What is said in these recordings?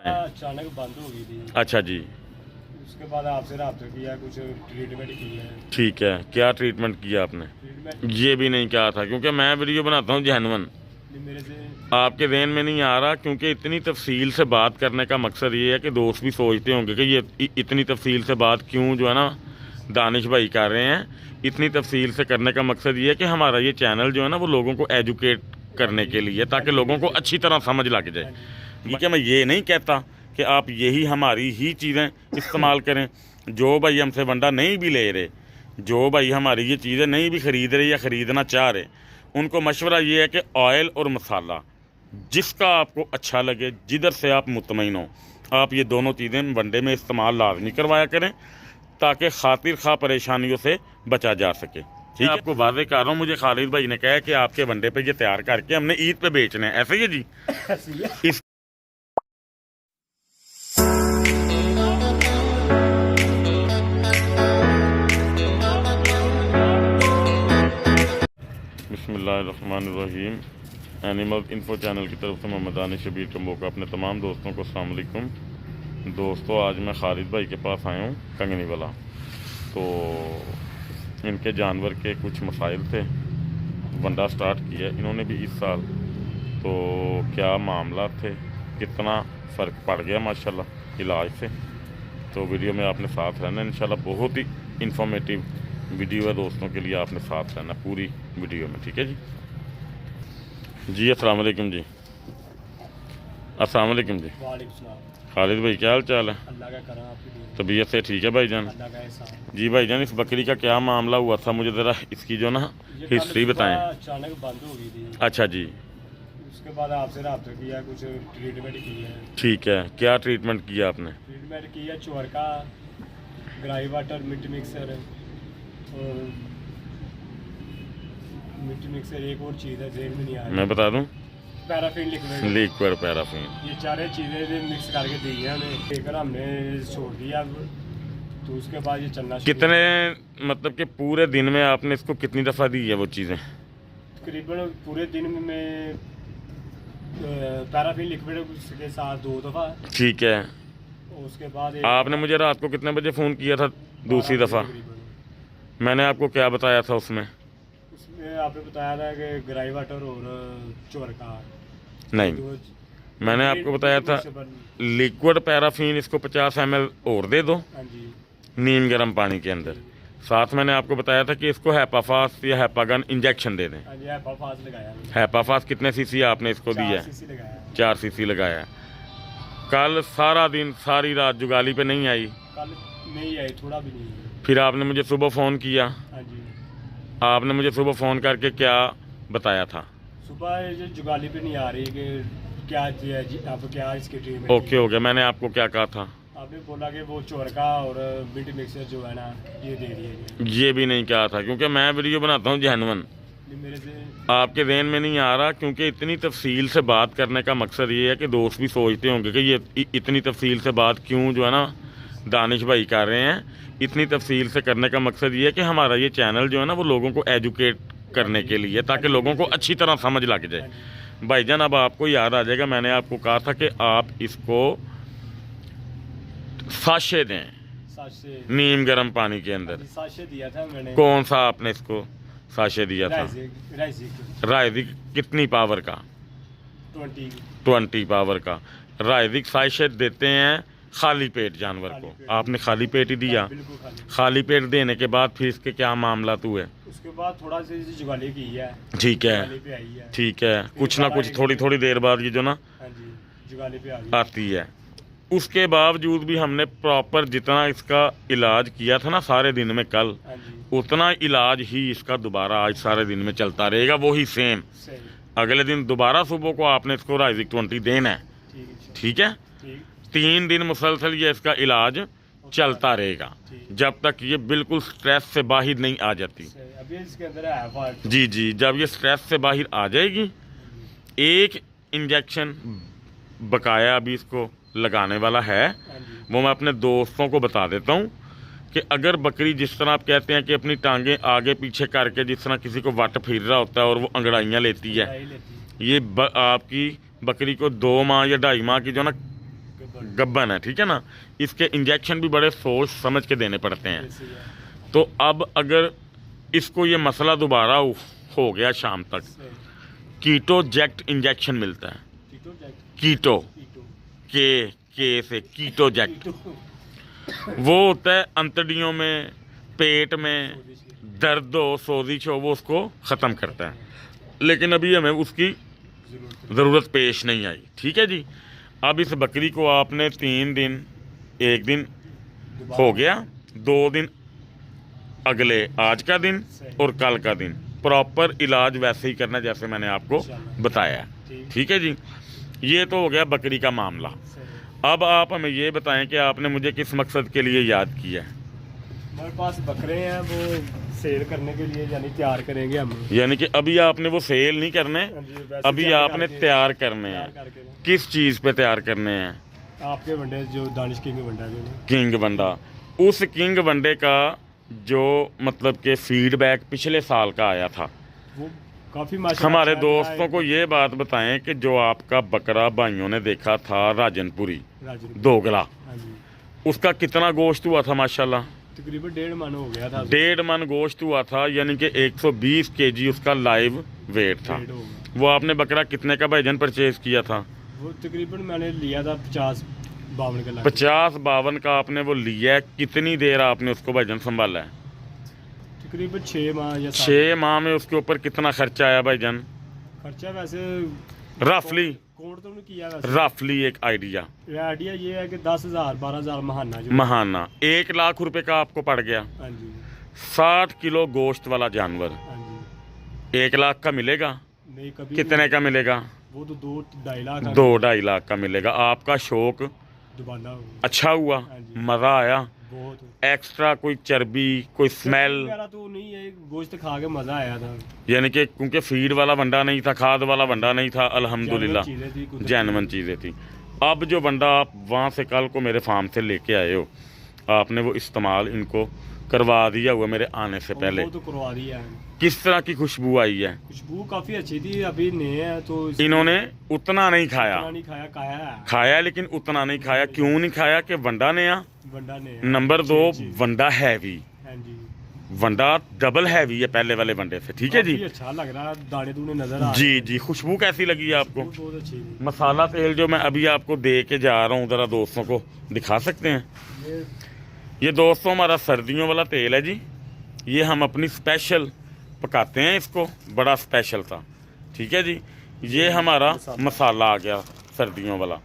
अचानक बंद हो गई थी। अच्छा जी, उसके बाद आपसे रब्ता किया, कुछ ट्रीटमेंट किया है। ठीक है। क्या ट्रीटमेंट किया आपने? ट्रीटमेंट ये भी नहीं कहा था, क्योंकि मैं वीडियो बनाता हूँ जेन्युइन। मेरे से आपके ज़हन में नहीं आ रहा, क्योंकि इतनी तफसील से बात करने का मकसद ये है कि दोस्त भी सोचते होंगे कि ये इतनी तफसील से बात क्यों जो है ना दानिश भाई कर रहे हैं। इतनी तफसील से करने का मकसद ये है कि हमारा ये चैनल जो है ना वो लोगों को एजुकेट करने के लिए, ताकि लोगों को अच्छी तरह समझ लग जाए। ठीक है, मैं ये नहीं कहता कि आप यही हमारी ही चीज़ें इस्तेमाल करें। जो भाई हमसे वंडा नहीं भी ले रहे, जो भाई हमारी ये चीज़ें नहीं भी ख़रीद रहे या ख़रीदना चाह रहे, उनको मशवरा ये है कि ऑयल और मसाला जिसका आपको अच्छा लगे, जिधर से आप मुतमईन हो, आप ये दोनों चीज़ें वनडे में इस्तेमाल लाजमी करवाया करें, ताकि खातिर खा परेशानियों से बचा जा सके। ठीक है, आपको वादे कर रहा हूँ, मुझे खालिद भाई ने कहा कि आपके वनडे पे ये तैयार करके हमने ईद पे बेचने हैं, ऐसे ही है जी। इस बिस्मिल्लाहिर्रहमानिर्रहीम। एनिमल इन्फो चैनल की तरफ से मोहम्मद दानिश शबीर कम्बोका अपने तमाम दोस्तों को अस्सलाम वालेकुम। दोस्तों, आज मैं खालिद भाई के पास आया हूँ कंगनी वाला। तो इनके जानवर के कुछ मसाइल थे, वंडा स्टार्ट किया इन्होंने भी इस साल। तो क्या मामला थे, कितना फ़र्क पड़ गया माशाल्लाह इलाज से, तो वीडियो में आपने साथ रहना इंशाल्लाह। बहुत ही इंफॉर्मेटिव वीडियो है दोस्तों के लिए, आपने साथ रहना पूरी वीडियो में। ठीक है जी। जी अस्सलाम वालेकुम जी। अस्सलाम वालेकुम जी। वालेकुम सलाम। खालिद भाई क्या हाल चाल है? अल्लाह का करम, आपकी दुआ। तबीयत से ठीक है भाईजान? अल्लाह का एहसान। जी भाईजान, इस बकरी का क्या मामला हुआ था, मुझे ज़रा इसकी जो ना ये हिस्ट्री कल बताएं। सुबह अचानक बंद हो गई थी। अच्छा जी, उसके बाद आपसे रब्ता किया, कुछ ट्रीटमेंट किया है। ठीक है। क्या ट्रीटमेंट किया आपने? ट्रीटमेंट किया, चोरका, ग्राई वाटर, मिट मिक्सर और मिट मिक्सर, एक और चीज़ है जेल में नहीं आ रही, मैं बता दूं, पैराफिन लिक्विड। Liquid paraffin. ये चारे चीज़ें मिक्स करके दी है हमें, लेकर हमने छोड़ दिया। अब तो उसके बाद ये चलना शुरू कितने, मतलब कि पूरे दिन में आपने इसको कितनी दफ़ा दी है वो चीज़ें? तकरीबन पूरे दिन में पैराफिन लिक्विड के साथ 2 दफ़ा। ठीक है। उसके बाद आपने मुझे रात को कितने बजे फ़ोन किया था दूसरी दफ़ा? तकरीबन मैंने आपको क्या बताया था उसमें? उसमें आपने बताया था कि ग्राई वाटर और चोरका। नहीं, मैंने आपको बताया था लिक्विड पैराफिन इसको 50 ml और दे दो हाँ जी, नीम गर्म पानी के अंदर। साथ मैंने आपको बताया था कि इसको हैपाफास या हैपागन इंजेक्शन दे दें। हाँ जी, हैपाफास लगाया हमने। हैपाफास कितने सीसी आपने इसको दी 4 है? सीसी लगाया। 4 सीसी लगाया है। कल सारा दिन सारी रात जुगाली पे नहीं आई, कल नहीं आई, थोड़ा भी नहीं आई। फिर आपने मुझे सुबह फ़ोन किया। हाँ जी, आपने मुझे सुबह फ़ोन करके क्या बताया था? सुबह ये जुगाली पे नहीं आ रही कि क्या जी आप क्या इसकी ट्रीटमेंट। ओके हो गया। मैंने आपको क्या कहा था? आपने बोला कि वो चोरका और मिट मिक्सर जो है ना ये दे दिए। ये भी नहीं कहा था, क्योंकि मैं वीडियो बनाता हूँ जेन्युइन। मेरे से आपके ज़हन में नहीं आ रहा, क्योंकि इतनी तफसील से बात करने का मकसद ये है कि दोस्त भी सोचते होंगे कि ये इतनी तफसील से बात क्यों जो है ना दानिश भाई कर रहे हैं। इतनी तफसील से करने का मकसद ये है कि हमारा ये चैनल जो है ना वो लोगों को एजुकेट करने के लिए, ताकि लोगों को अच्छी तरह समझ लग जाए। भाईजान, अब आपको याद आ जाएगा, मैंने आपको कहा था कि आप इसको साशे दें साशे नीम गर्म पानी के अंदर। साशे दिया था मैंने। कौन सा आपने इसको साशे दिया था? राइजिक रायदिक कितनी पावर का? 20 पावर का रायदिक साशे देते हैं खाली पेट जानवर को। आपने खाली पेट ही दिया। बिल्कुल खाली। खाली पेट देने के बाद फिर इसके क्या मामला हुए? उसके बाद थोड़ा सी जुगाली की है। ठीक है, जुगाली पे आई है। ठीक है। कुछ ना कुछ थोड़ी थोड़ी देर बाद ये जो ना हाँ जी, जुगाली पे आ गई। आती है। उसके बावजूद भी हमने प्रॉपर जितना इसका इलाज किया था ना सारे दिन में कल, हाँ जी, उतना इलाज ही इसका दोबारा आज सारे दिन में चलता रहेगा, वही सेम। सही। अगले दिन दोबारा सुबह को आपने इसको राइजिक 20 देना है। ठीक है, ठीक है, ठीक 3 दिन मुसलसल ये इसका इलाज चलता रहेगा, जब तक ये बिल्कुल स्ट्रेस से बाहर नहीं आ जाती। सही। अभी इसके अंदर है फॉल्ट। जी जी, जब ये स्ट्रेस से बाहर आ जाएगी, एक इंजेक्शन बकाया अभी इसको लगाने वाला है, हाँ जी, वो मैं अपने दोस्तों को बता देता हूँ कि अगर बकरी जिस तरह आप कहते हैं कि अपनी टांगें आगे पीछे करके जिस तरह किसी को वट फिर रहा होता है और वो अंगड़ाइयाँ लेती है, दवाई लेती है। ये आपकी बकरी को 2 माह या 2.5 माह की जो ना गब्बन है, ठीक है ना। इसके इंजेक्शन भी बड़े सोच समझ के देने पड़ते हैं। ऐसे ही है। तो अब अगर इसको ये मसला दोबारा हो गया शाम तक, सही। कीटोजेक्ट इंजेक्शन मिलता है। कीटो जैक- कीटो कीटो- के से कीटोजेक्ट, कीटो। वो होता है अंतड़ियों में, पेट में दर्द हो, सोजिश हो, वो उसको ख़त्म करता है। लेकिन अभी हमें उसकी ज़रूरत पेश नहीं आई, ठीक है जी। अब इस बकरी को आपने 3 दिन, 1 दिन हो गया, 2 दिन अगले आज का दिन और कल का दिन प्रॉपर इलाज वैसे ही करना जैसे मैंने आपको बताया है, ठीक है जी। ये तो हो गया बकरी का मामला। अब आप हमें ये बताएं कि आपने मुझे किस मकसद के लिए याद किया है। हमारे पास बकरे हैं, वो सेल करने के लिए यानी तैयार करेंगे हम। यानी कि अभी आपने वो सेल नहीं करने, अभी आपने तैयार करने हैं। किस चीज़ पे तैयार करने हैं? आपके वंडे जो दानिश किंग वंडा जो किंग वंडा। उस किंग वंडे का जो मतलब कि फीडबैक पिछले साल का आया था, वो काफ़ी माशाल्लाह हमारे अच्छा दोस्तों है। को ये बात बताएं कि जो आपका बकरा भाइयों ने देखा था राजनपुरी राजन- दोगला, हाँ जी, उसका कितना गोश्त हुआ था? माशाल्लाह तकरीबन 1.5 मन हो गया था। 1.5 मन गोश्त हुआ था, यानी कि 120 kg उसका लाइव वेट था। 1.5 होगा। वो आपने बकरा कितने का भाईजान परचेज किया था? वो तकरीबन मैंने लिया था 50-52 का लाख। 50-52 का आपने वो लिया है। कितनी देर आपने उसको भाईजान संभाला है? तकरीबन 6 माह या 6 माह में उसके ऊपर कितना खर्चा आया भाईजान? खर्चा वैसे रफली कोड तो नहीं किया वैसे। रफली एक आइडिया आइडिया ये है कि 10,000-12,000 महाना जो। महाना 1 लाख रुपए का आपको पड़ गया। हाँ जी, 60 किलो गोश्त वाला जानवर हाँ जी। 1 लाख का मिलेगा? नहीं कभी कितने का मिलेगा? वो तो 2-2.5 लाख 2-2.5 लाख का मिलेगा। आपका शौक दुबाना हो। अच्छा हुआ, हाँ जी। मज़ा आया? बहुत एक्स्ट्रा कोई चर्बी, कोई स्मेल? वगैरह तो नहीं है, गोश्त खा के मजा आया था। यानी कि क्योंकि फीड वाला वंडा नहीं था, खाद वाला वंडा नहीं था, अल्हम्दुलिल्लाह चीज़ें थी, कुदरती। जैनवन चीज़ें थी। अब जो वंडा आप वहाँ से कल को मेरे फार्म से लेके आए हो, आपने वो इस्तेमाल इनको करवा दिया हुआ मेरे आने से पहले। वो तो करवा दिया है। किस तरह की खुशबू आई है? खुशबू काफी अच्छी थी। अभी नए हैं तो इन्होंने उतना नहीं खाया, नहीं खाया, खाया है खाया लेकिन उतना नहीं खाया। क्यों नहीं खाया? कि वंडा नया, वंडा ने। नंबर 2 वंडा हैवी, हाँ जी, वंडा डबल हैवी है पहले वाले वंडे से, ठीक है जी। काफी अच्छा लग रहा है, दाने दूने नजर आ जी जी। खुशबू कैसी लगी आपको? रहे हैं। बहुत अच्छी थी। मसाला तेल जो मैं अभी आपको दे के जा रहा हूँ, ज़रा दोस्तों को दिखा सकते हैं? ये दोस्तों हमारा सर्दियों वाला तेल है जी। ये हम अपनी स्पेशल पकाते हैं इसको, बड़ा स्पेशल था, ठीक है जी। ये हमारा मसाला आ गया सर्दियों वाला।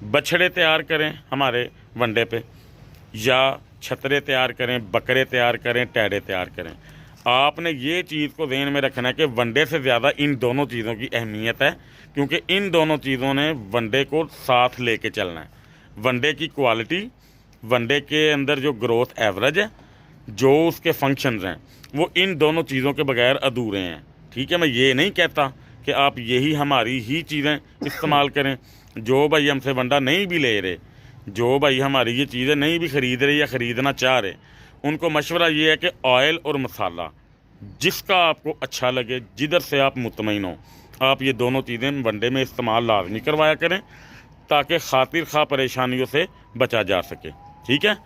बछड़े तैयार करें हमारे वंडे पे, या छतरे तैयार करें, बकरे तैयार करें, टैडे तैयार करें, आपने ये चीज़ को ध्यान में रखना है कि वंडे से ज़्यादा इन दोनों चीज़ों की अहमियत है, क्योंकि इन दोनों चीज़ों ने वंडे को साथ लेके चलना है। वंडे की क्वालिटी, वनडे के अंदर जो ग्रोथ एवरेज है, जो उसके फंक्शंस हैं, वो इन दोनों चीज़ों के बगैर अधूरे हैं, ठीक है। मैं ये नहीं कहता कि आप यही हमारी ही चीज़ें इस्तेमाल करें। जो भाई हमसे वंडा नहीं भी ले रहे, जो भाई हमारी ये चीज़ें नहीं भी ख़रीद रहे या ख़रीदना चाह रहे, उनको मशवरा ये है कि ऑयल और मसाला जिसका आपको अच्छा लगे, जिधर से आप मुतमईन हो, आप ये दोनों चीज़ें वनडे में इस्तेमाल लाजमी करवाया करें, ताकि खातिर खा परेशानियों से बचा जा सके, ठीक है।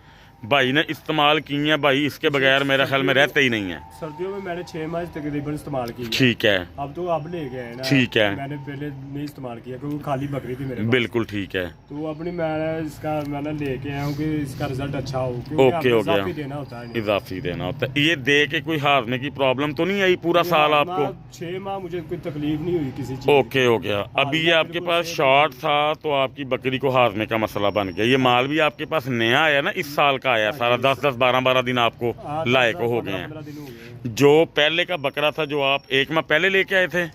भाई ने इस्तेमाल की हैं, भाई इसके बगैर मेरा ख्याल में रहते ही नहीं है। सर्दियों में मैंने 6 माह तकरीबन इस्तेमाल की है। ठीक है, अब तो अब ले गए ना। ठीक है। मैंने पहले नहीं इस्तेमाल किया क्योंकि खाली बकरी थी मेरे पास। बिल्कुल ठीक है। तो अपनी मैंने लेके आया हूँ कि इसका रिजल्ट अच्छा हो, ओके, क्योंकि हो गया। इजाफी देना होता है इन्हें। इजाफी देना होता है। ये दे के कोई हारने की प्रॉब्लम तो नहीं आई पूरा साल आपको? 6 माह मुझे कोई तकलीफ नहीं हुई किसी चीज़ ओके, हो गया। अभी ये आपके पास शॉर्ट था तो आपकी बकरी को हारने का मसला बन गया। ये माल भी आपके पास नया आया ना, इस साल का आया सारा, 10-10, 12-12 दिन आपको लायक हो गए हैं। जो पहले का बकरा था, जो आप 1 माह पहले लेके आए थे,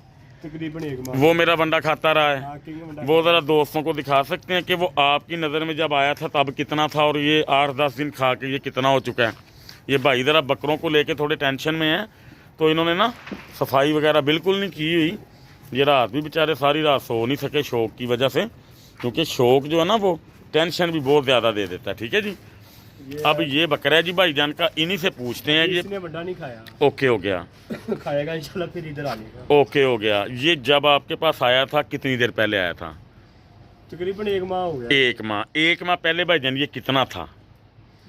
तकरीबन 1 माह वो मेरा बंडा खाता रहा है। हाँ, किंग वंडा वो ज़रा दोस्तों को दिखा सकते हैं कि वो आपकी नज़र में जब आया था तब कितना था, और ये 8-10 दिन खा के ये कितना हो चुका है। ये भाई ज़रा बकरों को लेके थोड़े टेंशन में है, तो इन्होंने ना सफाई वगैरह बिल्कुल नहीं की हुई। ये रात भी बेचारे सारी रात सो नहीं सके शौक की वजह से, क्योंकि शौक जो है ना वो टेंशन भी बहुत ज़्यादा दे देता है, ठीक है जी। अब ये बकरा है जी भाईजान का, इन्हीं से पूछते हैं। ये इसने वंडा नहीं खाया। ओके हो गया। खाएगा इंशाल्लाह फिर इधर आने का। ओके हो गया। ये जब आपके पास आया था कितनी देर पहले आया था? तकरीबन 1 माह हो गया। 1 माह पहले भाईजान ये कितना था?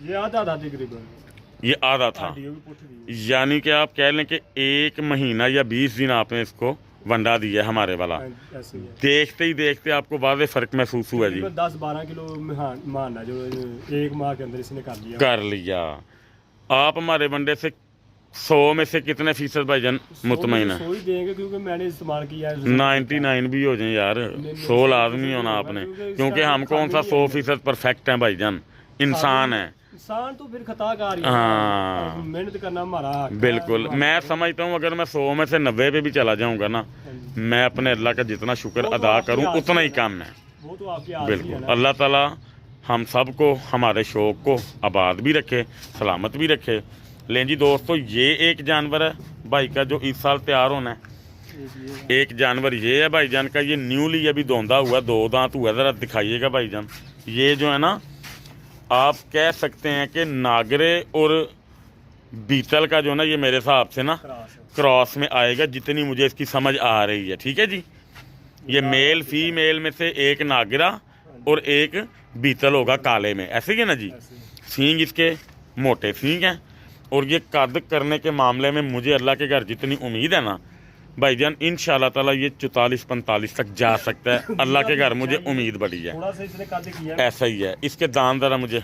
ये आधा था तकरीबन, ये आधा था, हड्डियों की पुठ थी। यानी कि आप कह लें कि 1 महीना या 20 दिन आपने इसको वंडा दिया है हमारे वाला। ऐसे ही है। देखते ही देखते आपको वाज़े फ़र्क महसूस हुआ जी? 10-12 किलो मान है जो 1 माह के अंदर इसने कर लिया। कर लिया। आप हमारे वंडे से 100 में से कितने फीसद भाईजान मुतमईन है? 100 ही देंगे क्योंकि मैंने इस्तेमाल किया है। 99 भी हो जाए यार, 100 लाजमी होना आपने, क्योंकि हम कौन सा 100% परफेक्ट हैं भाईजान, इंसान है। इंसान तो फिर खताकार ही है। हाँ मेहनत करना हमारा हक है। बिल्कुल। मैं समझता हूँ अगर मैं 100 में से 90 पे भी चला जाऊँगा ना, मैं अपने अल्लाह का जितना शुक्र वो तो अदा आपकी करूँ आज़ी उतना ही है। कम है। वो तो आपकी आज़ी है बिल्कुल। ना। अल्लाह ताला हम सब को, हमारे शौक़ को आबाद भी रखे, सलामत भी रखे। लें जी दोस्तों, ये एक जानवर है भाई का जो इस साल तैयार होना है। एक जानवर ये है भाईजान का, ये न्यूली अभी धोंदा हुआ, 2 दांत हुआ, ज़रा दिखाइएगा भाईजान। ये जो है ना, आप कह सकते हैं कि नागरे और बीतल का जो ना, ये मेरे हिसाब से ना क्रॉस में आएगा, जितनी मुझे इसकी समझ आ रही है। ठीक है जी, ये मेल फीमेल में से एक नागरा और एक बीतल होगा काले में, ऐसे ही है ना जी। सींग इसके मोटे सींग हैं, और ये कद करने के मामले में मुझे अल्लाह के घर जितनी उम्मीद है ना भाईजान, इंशाल्लाह ताला ये 44-45 तक जा सकता है। अल्लाह के घर मुझे उम्मीद बड़ी है। थोड़ा सा इसने कद किया, ऐसा ही है। इसके दांत ज़रा मुझे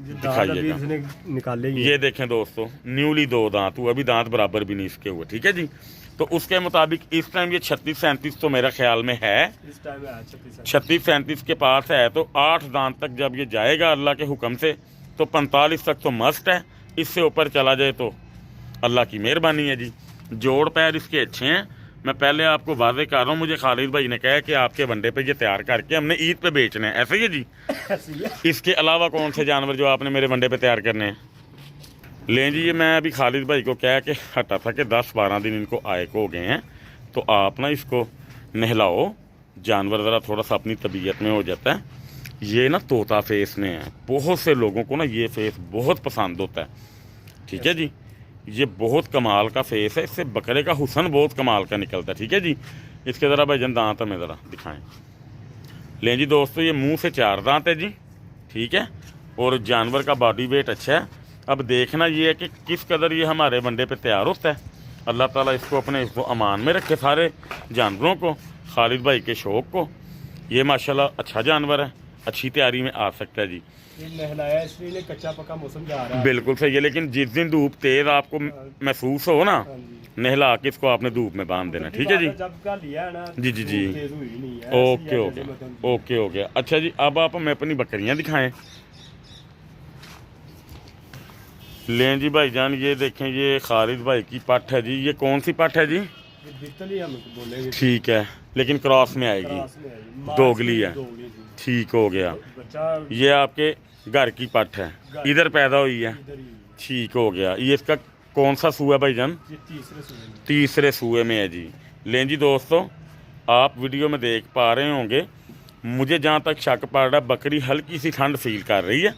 दिखाइएगा। इसने निकाले ये देखें दोस्तों, न्यूली 2 दांत हुए, अभी दांत बराबर भी नहीं इसके हुए। ठीक है जी, तो उसके मुताबिक इस टाइम ये 36-37 तो मेरा ख्याल में है, इस टाइम 36-37 के पास है। तो 8 दांत तक जब ये जाएगा अल्लाह के हुक्म से, तो 45 तक तो मस्त है। इससे ऊपर चला जाए तो अल्लाह की मेहरबानी है जी। जोड़ पैर इसके अच्छे हैं। मैं पहले आपको वादे कर रहा हूँ, मुझे खालिद भाई ने कहा कि आपके वनडे पे ये तैयार करके हमने ईद पे बेचने हैं, ऐसे ही है जी। इसके अलावा कौन से जानवर जो आपने मेरे वनडे पे तैयार करने हैं? लें जी, ये मैं अभी खालिद भाई को कह के हटा था कि 10-12 दिन इनको आए को हो गए हैं, तो आप ना इसको नहलाओ। जानवर ज़रा थोड़ा सा अपनी तबीयत में हो जाता है। ये ना तोता फेस में है, बहुत से लोगों को ना ये फेस बहुत पसंद होता है। ठीक है जी, ये बहुत कमाल का फेस है, इससे बकरे का हुस्न बहुत कमाल का निकलता है। ठीक है जी, इसके ज़रा भाईजान दांत हमें ज़रा दिखाएं। लें जी दोस्तों, ये मुंह से 4 दांत है जी। ठीक है, और जानवर का बॉडी वेट अच्छा है। अब देखना ये है कि किस कदर ये हमारे वनडे पे तैयार होता है। अल्लाह ताला इसको अपने इसको अमान में रखे, सारे जानवरों को, खालिद भाई के शौक़ को। ये माशाल्लाह अच्छा जानवर है, अच्छी तैयारी में आ सकता है जी। ये नहलाया इसलिए कच्चा पक्का मौसम जा रहा है। बिल्कुल सही है, लेकिन जिस दिन धूप तेज़ आपको महसूस हो ना, नहला के इसको आपने धूप में बांध देना। ठीक है जी, जब का लिया है ना, जी जी जी, तेज हुई नहीं है। ओके हो गया, ओके हो गया। अच्छा जी, अब आप हमें अपनी बकरियां दिखाएं। लें जी भाईजान, ये देखें, ये खालिद भाई की पट है जी। ये कौन सी पट है जी? हम बोलेंगे। ठीक है, लेकिन क्रॉस में आएगी, दोगली है। ठीक हो गया। ये आपके घर की पट है, इधर पैदा हुई है। ठीक हो गया। ये इसका कौन सा सूआ है भाईजान? तीसरे सूए में है जी। लें जी दोस्तों, आप वीडियो में देख पा रहे होंगे, मुझे जहाँ तक शक पड़ रहा है बकरी हल्की सी ठंड फील कर रही है,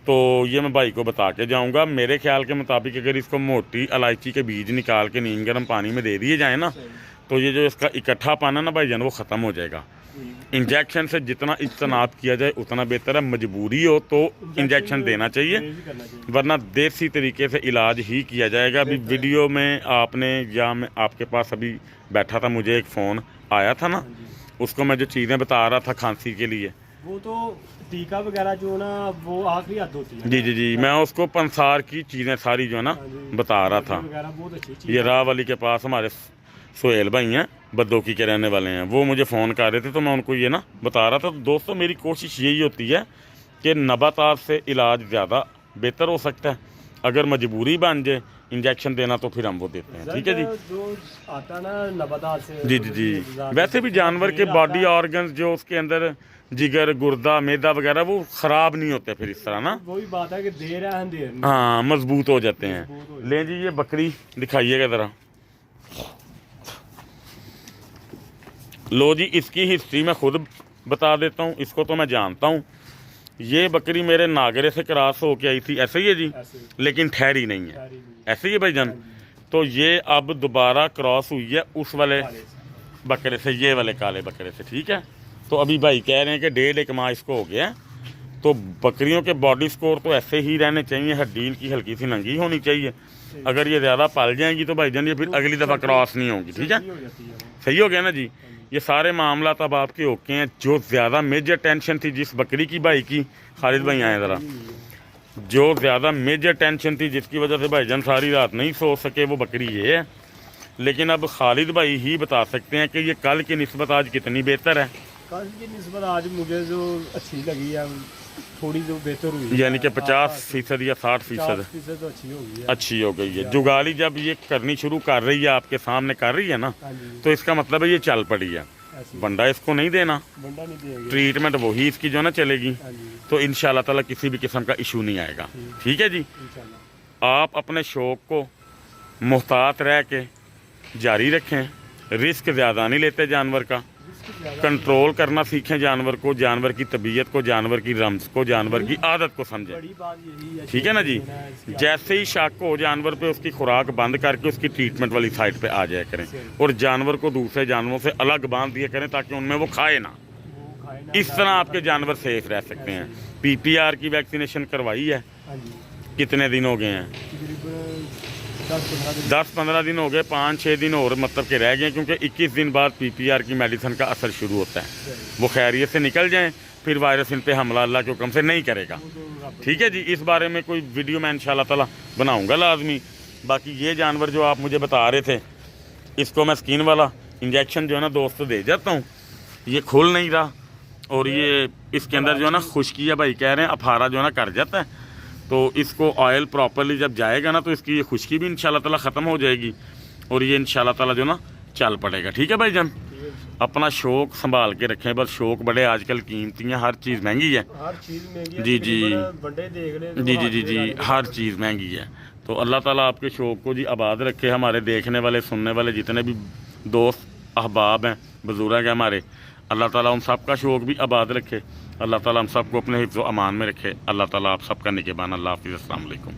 तो ये मैं भाई को बता के जाऊंगा। मेरे ख्याल के मुताबिक अगर इसको मोटी इलायची के बीज निकाल के नीम गर्म पानी में दे दिए जाए ना, तो ये जो इसका इकट्ठा पाना ना भाईजान वो ख़त्म हो जाएगा। इंजेक्शन से जितना इज्तनाब किया जाए उतना बेहतर है। मजबूरी हो तो इंजेक्शन देना चाहिए, वरना देसी तरीके से इलाज ही किया जाएगा। अभी वीडियो में आपने, या मैं आपके पास अभी बैठा था, मुझे एक फ़ोन आया था ना, उसको मैं जो चीज़ें बता रहा था खांसी के लिए, वो तो टीका वगैरह जो ना वो आखिरी हद होती है। जी जी जी, मैं उसको पंसार की चीज़ें सारी जो है ना बता रहा था। बहुत अच्छी। ये रावली के पास हमारे सोहेल भाई हैं, बद्दोकी के रहने वाले हैं, वो मुझे फ़ोन कर रहे थे, तो मैं उनको ये ना बता रहा था। तो दोस्तों, मेरी कोशिश यही होती है कि नबातात से इलाज ज़्यादा बेहतर हो सकता है। अगर मजबूरी बन जाए इंजेक्शन देना, तो फिर हम वो देते हैं। ठीक है जी, जो आता ना नबातात से। जी जी जी। वैसे भी जानवर के बॉडी ऑर्गन्स जो उसके अंदर जिगर, गुर्दा, मैदा वगैरह, वो ख़राब नहीं होते फिर इस तरह ना। वही बात है कि देर है अंधेर नहीं। हाँ, मजबूत हो जाते हैं। ले जी, ये बकरी दिखाइएगा ज़रा। लो जी, इसकी हिस्ट्री मैं खुद बता देता हूँ, इसको तो मैं जानता हूँ। ये बकरी मेरे नागरे से क्रॉस होके आई थी, ऐसे ही है जी, लेकिन ठहरी नहीं है, ऐसे ही है भाईजान। तो ये अब दोबारा क्रॉस हुई है उस वाले बकरे से, ये वाले काले बकरे से। ठीक है, तो अभी भाई कह रहे हैं कि 1.5 माह इसको हो गया है। तो बकरियों के बॉडी स्कोर तो ऐसे ही रहने चाहिए, हड्डी इनकी हल्की सी नंगी होनी चाहिए। अगर ये ज़्यादा पल जाएंगी तो भाईजान ये फिर अगली दफ़ा क्रॉस नहीं होगी, ठीक है। सही हो गया ना जी। ये सारे मामला तब आपके ओके हैं। जो ज़्यादा मेजर टेंशन थी जिस बकरी की भाई की, खालिद भाई आए ज़रा, जो ज़्यादा मेजर टेंशन थी जिसकी वजह से भाईजान सारी रात नहीं सो सके, वो बकरी ये है। लेकिन अब खालिद भाई ही बता सकते हैं कि ये कल की निस्बत आज कितनी बेहतर है। कल की निस्बत आज मुझे जो अच्छी लगी है, थोड़ी जो बेहतर हुई, यानी कि 50% या 60% तो अच्छी हो गई है। अच्छी हो गई है। जुगाली जब ये करनी शुरू कर रही है, आपके सामने कर रही है ना, हाँ जी, तो इसका मतलब है ये चल पड़ी है। ऐसी बंडा इसको नहीं देना, बंडा नहीं देंगे। ट्रीटमेंट वही इसकी जो ना चलेगी, हाँ जी, तो इंशाल्लाह ताला किसी भी किस्म का इशू नहीं आएगा, ठीक है जी। इंशाल्लाह। आप अपने शौक़ को मुहतात रह के जारी रखें, रिस्क ज़्यादा नहीं लेते जानवर का, कंट्रोल करना सीखें जानवर को, जानवर की तबीयत को, जानवर की रम्स को, जानवर की आदत को समझें, बड़ी बात यही है, ठीक है ना जी। जैसे ही शक हो जानवर पे, उसकी खुराक बंद करके उसकी ट्रीटमेंट वाली साइड पे आ जाया करें और जानवर को दूसरे जानवरों से अलग बांध दिया करें ताकि उनमें वो खाए ना। इस तरह आपके जानवर सेफ रह सकते हैं। PPR की वैक्सीनेशन करवाई है, हाँ जी, कितने दिन हो गए हैं? तकरीबन 10-15 दिन। 10-15 दिन हो गए, 5-6 दिन और मतलब के रह गए, क्योंकि 21 दिन बाद PPR की मेडिसिन का असर शुरू होता है। वो खैरियत से निकल जाएं, फिर वायरस इन पे हमला अल्लाह के हुक्म से नहीं करेगा, ठीक है जी। इस बारे में कोई वीडियो मैं इंशाल्लाह ताला बनाऊंगा लाजमी। बाकी ये जानवर जो आप मुझे बता रहे थे, इसको मैं स्किन वाला इंजेक्शन जो है ना दोस्तों दे जाता हूँ, ये खुल नहीं रहा और ये इसके अंदर जो है ना खुश्की है, भाई कह रहे हैं अफारा जो है ना कर जाता है। तो इसको ऑयल प्रॉपरली जब जाएगा ना तो इसकी ये खुश्की भी इंशाल्लाह ताला ख़त्म हो जाएगी और ये इंशाल्लाह ताला जो ना चल पड़ेगा, ठीक है भाई जान। अपना शौक़ संभाल के रखें, बस शौक़ बड़े आजकल कीमती हैं, हर चीज़ महंगी है, हर चीज़ महंगी है। जी जी बंडे देख लें, जी जी जी जी हर चीज़ महंगी है। तो अल्लाह ताला आपके शौक़ को जी आबाद रखे। हमारे देखने वाले सुनने वाले जितने भी दोस्त अहबाब हैं, बुजुर्ग हैं हमारे, अल्लाह ताला उन सब का शौक़ भी आबाद रखे। अल्लाह ताला हम सबको अपने हिफ्ज़ व अमान में रखे। अल्लाह ताला आप सबका निगहबान। अल्लाह हाफ़िज़, अस्सलाम वालेकुम।